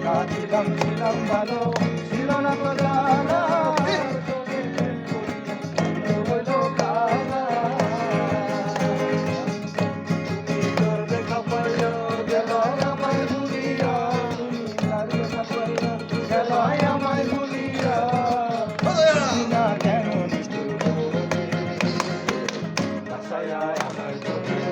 ছিলাম ছিলাম ভালো ছিল না তো জানা হইল কালা তুমি তোর দেখা পাইয়া গেল আমায় ভুলিয়া তুমি তার দেখা পাইয়া গেল আমায় ভুলিয়া না কেন আশায় আমার চোখে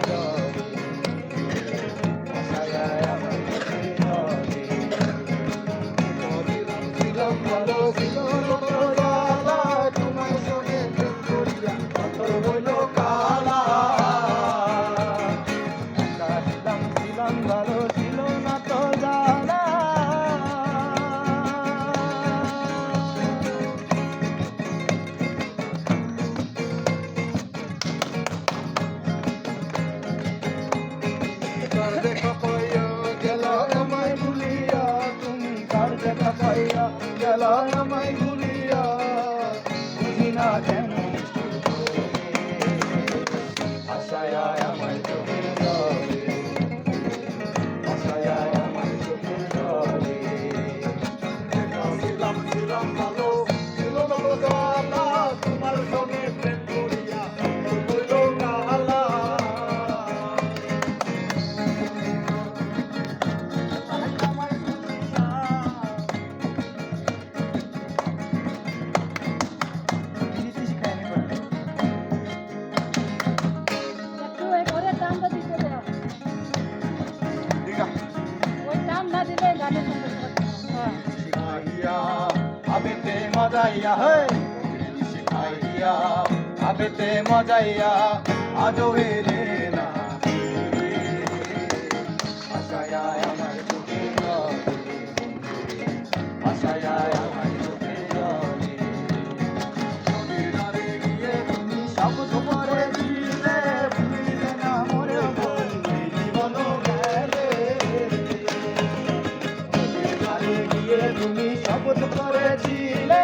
ভালো ছিল তোমার সঙ্গে করিয়া হইল কালা ছিলাম ভালো ছিল না তো জানা দেখা পাইয়া গেল আমায় ভুলিয়া তুমি কার দেখা পাইয়া গেল আমায় ভুলিয়া বুঝি না কেন আশায় আমায় চোখে জলে আশায় আমায় চোখে জলে ছিলাম ভালো ছিল না তো জানা তোমার সঙ্গে প্রেম করিয়া হইল কালা আবেতে মজাইয়া শিখাইয়া আবেতে মজাইয়া আজও এলে না আশায় আমার চোখে আশায় আমার চোখে গিয়ে তুমি সব তোমারে দিলে ভুলিলে না মরে জীবন গেলে গিয়ে তুমি শপথ করেছিলে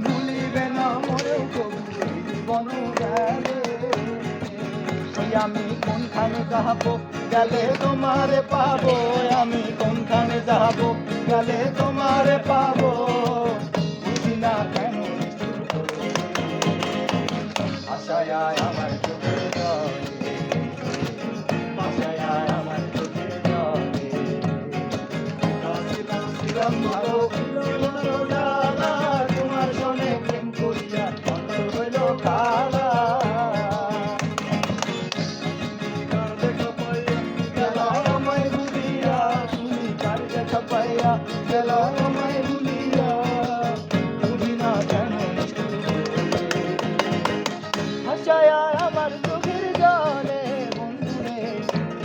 ভুলিবে না মরেও জীবন গেলে আমি কোনখানে যাবো গেলে তোমারে পাবো আমি কোনখানে যাবো গেলে তোমারে পাবো বুঝি না কেন আশায় আমার চোখে আশায় আমার চোখে ভালো তোমার সনে প্রেম করিয়া হইল কালা দেখা পাইয়া গেল আমায় ভুলিয়া তুমি তার দেখা পাইয়া গেল আমায় ভুলিয়া বুঝি না কেন আশায় আমার চোখের জলে বন্ধুরে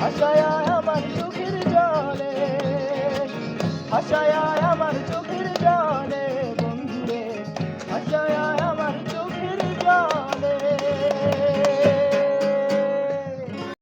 আশায় আমার চোখের জলে আশায় আমার